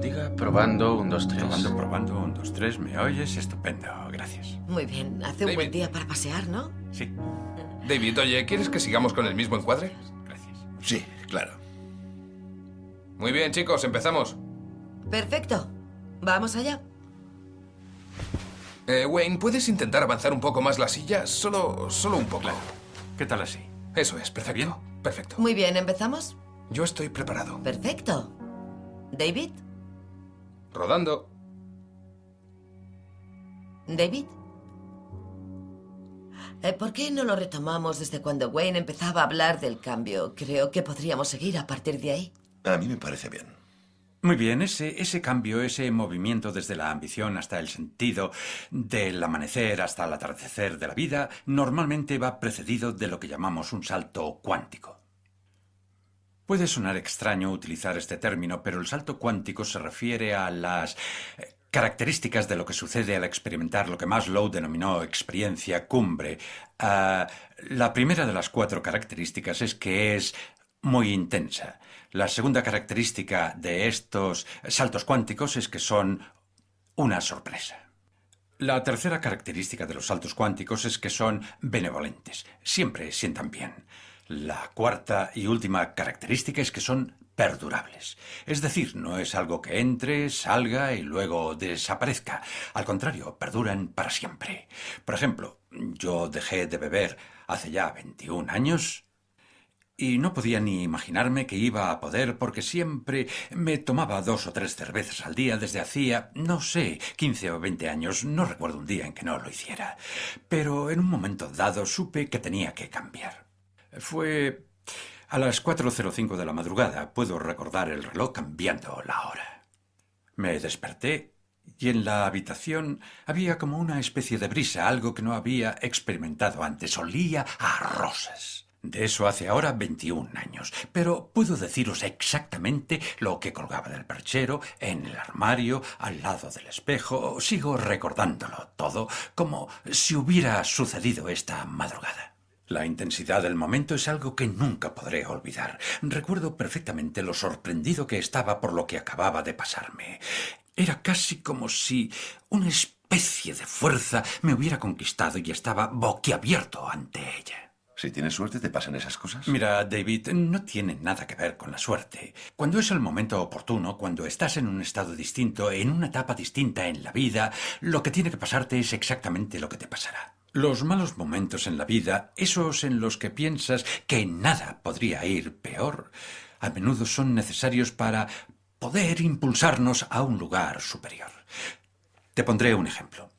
bendiga. Probando, 1, 2, 3. Probando, 1, 2, 3. ¿Me oyes? Estupendo, gracias. Muy bien, hace un David. buen día para pasear, ¿no? Sí, David, oye, ¿quieres que sigamos con el mismo encuadre? gracias. Sí, claro. Muy bien, chicos, empezamos. Perfecto. Vamos allá. Wayne, ¿puedes intentar avanzar un poco más la silla? Solo un poco. Claro. ¿Qué tal así? Eso es, perfecto. ¿Bien? Perfecto. Muy bien, ¿empezamos? Yo estoy preparado. Perfecto. ¿David? Rodando. ¿David? ¿Por qué no lo retomamos desde cuando Wayne empezaba a hablar del cambio? Creo que podríamos seguir a partir de ahí. A mí me parece bien. Muy bien, ese cambio, ese movimiento desde la ambición hasta el sentido, del amanecer hasta el atardecer de la vida, normalmente va precedido de lo que llamamos un salto cuántico. Puede sonar extraño utilizar este término, pero el salto cuántico se refiere a las características de lo que sucede al experimentar lo que Maslow denominó experiencia cumbre. La primera de las 4 características es que es muy intensa. La segunda característica de estos saltos cuánticos es que son una sorpresa. La tercera característica de los saltos cuánticos es que son benevolentes. Siempre sientan bien. La cuarta y última característica es que son perdurables. Es decir, no es algo que entre, salga y luego desaparezca. Al contrario, perduran para siempre. Por ejemplo, yo dejé de beber hace ya 21 años... y no podía ni imaginarme que iba a poder porque siempre me tomaba 2 o 3 cervezas al día desde hacía, no sé, 15 o 20 años. No recuerdo un día en que no lo hiciera. Pero en un momento dado supe que tenía que cambiar. Fue a las 4:05 de la madrugada. Puedo recordar el reloj cambiando la hora. Me desperté y en la habitación había como una especie de brisa, algo que no había experimentado antes. Olía a rosas. De eso hace ahora 21 años, pero puedo deciros exactamente lo que colgaba del perchero, en el armario, al lado del espejo. Sigo recordándolo todo como si hubiera sucedido esta madrugada. La intensidad del momento es algo que nunca podré olvidar. Recuerdo perfectamente lo sorprendido que estaba por lo que acababa de pasarme. Era casi como si una especie de fuerza me hubiera conquistado y estaba boquiabierto ante ella. Si tienes suerte, ¿te pasan esas cosas? Mira, David, no tiene nada que ver con la suerte. Cuando es el momento oportuno, cuando estás en un estado distinto, en una etapa distinta en la vida, lo que tiene que pasarte es exactamente lo que te pasará. Los malos momentos en la vida, esos en los que piensas que nada podría ir peor, a menudo son necesarios para poder impulsarnos a un lugar superior. Te pondré un ejemplo.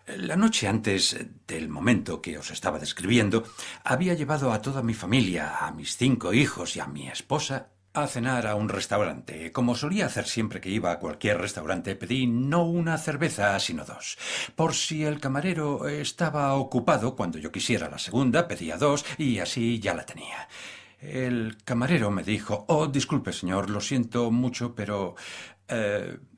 La noche antes del momento que os estaba describiendo, había llevado a toda mi familia, a mis 5 hijos y a mi esposa, a cenar a un restaurante. Como solía hacer siempre que iba a cualquier restaurante, pedí no una cerveza, sino 2. Por si el camarero estaba ocupado, cuando yo quisiera la segunda, pedía 2 y así ya la tenía. El camarero me dijo: «Oh, disculpe, señor, lo siento mucho, pero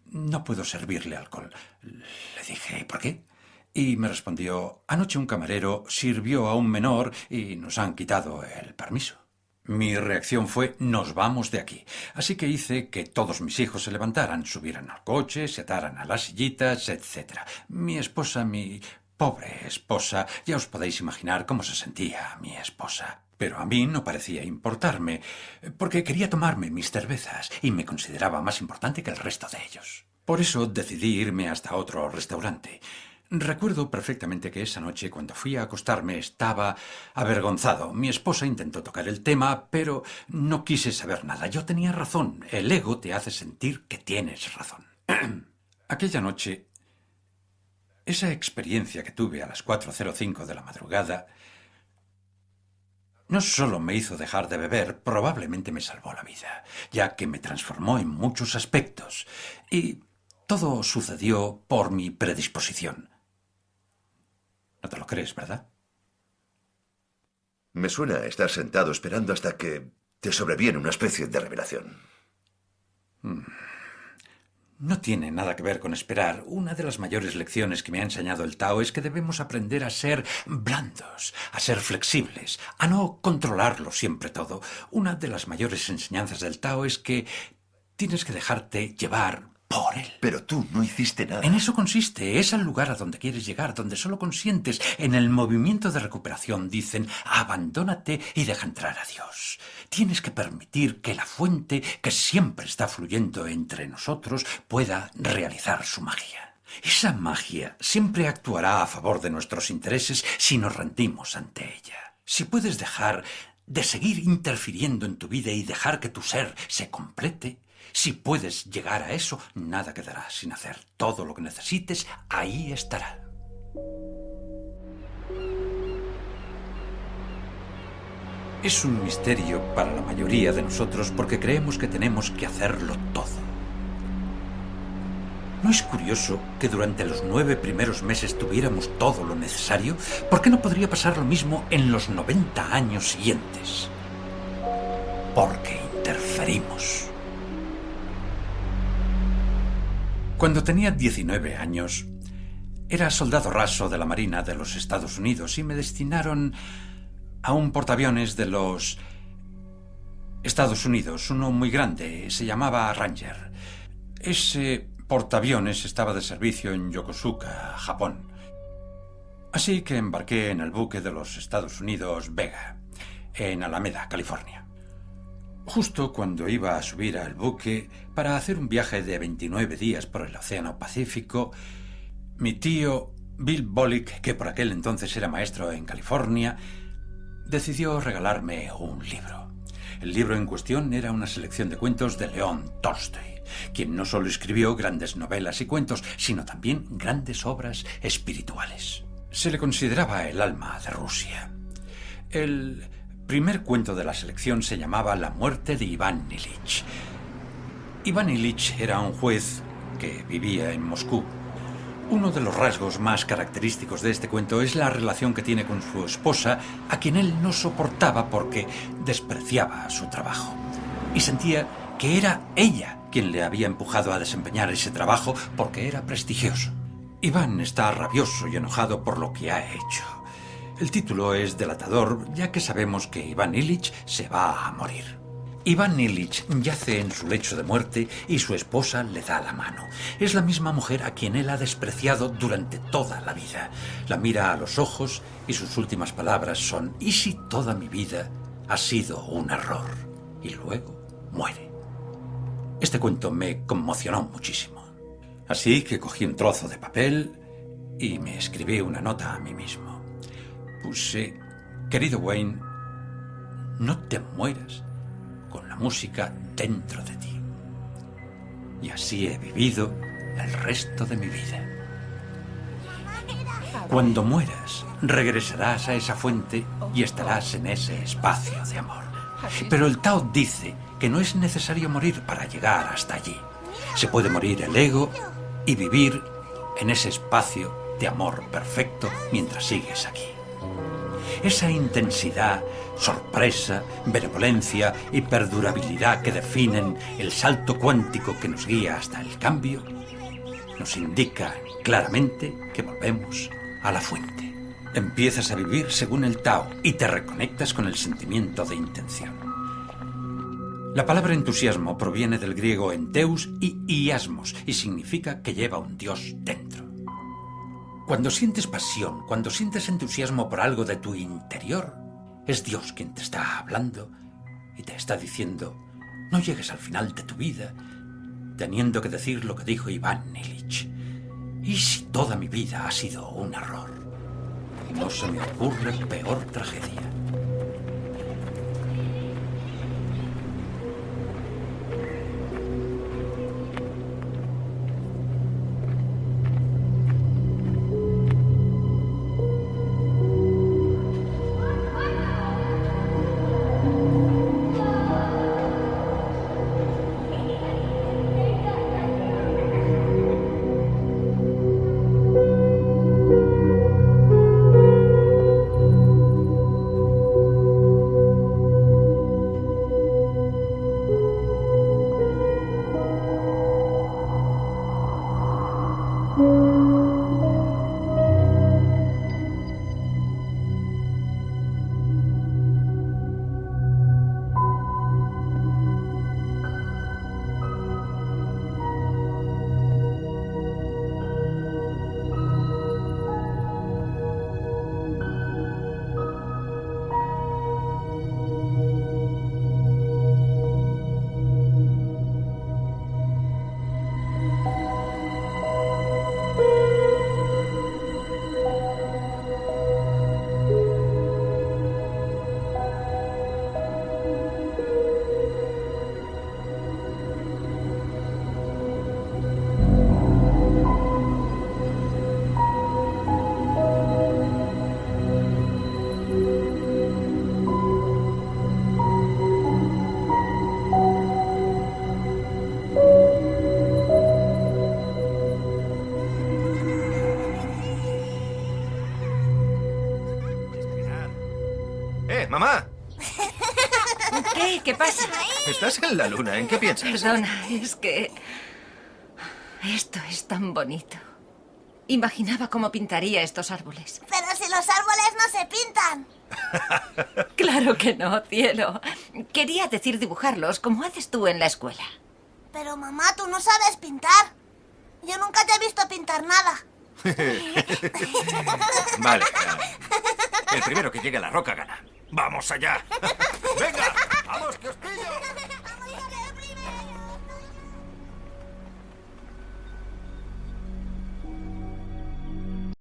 no puedo servirle alcohol». Le dije: «¿Por qué?». Y me respondió: «Anoche un camarero sirvió a un menor y nos han quitado el permiso». Mi reacción fue: «Nos vamos de aquí». Así que hice que todos mis hijos se levantaran, subieran al coche, se ataran a las sillitas, etc. Mi esposa, mi pobre esposa, ya os podéis imaginar cómo se sentía mi esposa. Pero a mí no parecía importarme, porque quería tomarme mis cervezas y me consideraba más importante que el resto de ellos. Por eso decidí irme hasta otro restaurante. Recuerdo perfectamente que esa noche, cuando fui a acostarme, estaba avergonzado. Mi esposa intentó tocar el tema, pero no quise saber nada. Yo tenía razón. El ego te hace sentir que tienes razón. Aquella noche, esa experiencia que tuve a las 4:05 de la madrugada, no solo me hizo dejar de beber, probablemente me salvó la vida, ya que me transformó en muchos aspectos. Y todo sucedió por mi predisposición. No te lo crees, ¿verdad? Me suena a estar sentado esperando hasta que te sobreviene una especie de revelación. No tiene nada que ver con esperar. Una de las mayores lecciones que me ha enseñado el Tao es que debemos aprender a ser blandos, a ser flexibles, a no controlarlo siempre todo. Una de las mayores enseñanzas del Tao es que tienes que dejarte llevar por él. Pero tú no hiciste nada. En eso consiste, es el lugar a donde quieres llegar, donde solo consientes en el movimiento de recuperación. Dicen, abandónate y deja entrar a Dios. Tienes que permitir que la fuente, que siempre está fluyendo entre nosotros, pueda realizar su magia. Esa magia siempre actuará a favor de nuestros intereses si nos rendimos ante ella. Si puedes dejar de seguir interfiriendo en tu vida y dejar que tu ser se complete, si puedes llegar a eso, nada quedará sin hacer. Todo lo que necesites, ahí estará. Es un misterio para la mayoría de nosotros porque creemos que tenemos que hacerlo todo. ¿No es curioso que durante los 9 primeros meses tuviéramos todo lo necesario? ¿Por qué no podría pasar lo mismo en los 90 años siguientes? Porque interferimos. Cuando tenía 19 años, era soldado raso de la Marina de los Estados Unidos y me destinaron a un portaaviones de los Estados Unidos, uno muy grande, se llamaba Ranger. Ese portaaviones estaba de servicio en Yokosuka, Japón. Así que embarqué en el buque de los Estados Unidos Vega, en Alameda, California. Justo cuando iba a subir al buque para hacer un viaje de 29 días por el Océano Pacífico, mi tío Bill Bollick, que por aquel entonces era maestro en California, decidió regalarme un libro. El libro en cuestión era una selección de cuentos de León Tolstoy, quien no solo escribió grandes novelas y cuentos, sino también grandes obras espirituales. Se le consideraba el alma de Rusia. El primer cuento de la selección se llamaba La muerte de Iván Ilich. Iván Ilich era un juez que vivía en Moscú. Uno de los rasgos más característicos de este cuento es la relación que tiene con su esposa, a quien él no soportaba porque despreciaba su trabajo. Y sentía que era ella quien le había empujado a desempeñar ese trabajo porque era prestigioso. Iván está rabioso y enojado por lo que ha hecho. El título es delatador, ya que sabemos que Iván Ilich se va a morir. Iván Ilich yace en su lecho de muerte y su esposa le da la mano. Es la misma mujer a quien él ha despreciado durante toda la vida. La mira a los ojos y sus últimas palabras son: ¿y si toda mi vida ha sido un error? Y luego muere. Este cuento me conmocionó muchísimo. Así que cogí un trozo de papel y me escribí una nota a mí mismo. Puse: querido Wayne, no te mueras con la música dentro de ti. Y así he vivido el resto de mi vida. Cuando mueras, regresarás a esa fuente y estarás en ese espacio de amor. Pero el Tao dice que no es necesario morir para llegar hasta allí. Se puede morir el ego y vivir en ese espacio de amor perfecto mientras sigues aquí. Esa intensidad, sorpresa, benevolencia y perdurabilidad que definen el salto cuántico que nos guía hasta el cambio, nos indica claramente que volvemos a la fuente. Empiezas a vivir según el Tao y te reconectas con el sentimiento de intención. La palabra entusiasmo proviene del griego enteus y iasmos y significa que lleva un Dios dentro. Cuando sientes pasión, cuando sientes entusiasmo por algo de tu interior, es Dios quien te está hablando y te está diciendo: no llegues al final de tu vida teniendo que decir lo que dijo Iván Ilich. ¿Y si toda mi vida ha sido un error? No se me ocurre peor tragedia. ¡Mamá! ¿Qué? ¿Qué pasa? ¿Estás en la luna? ¿En qué piensas? Perdona, es que... Esto es tan bonito. Imaginaba cómo pintaría estos árboles. Pero si los árboles no se pintan. Claro que no, cielo. Quería decir dibujarlos como haces tú en la escuela. Pero mamá, tú no sabes pintar. Yo nunca te he visto pintar nada. Vale. El primero que llegue a la roca gana. ¡Vamos allá! ¡Venga!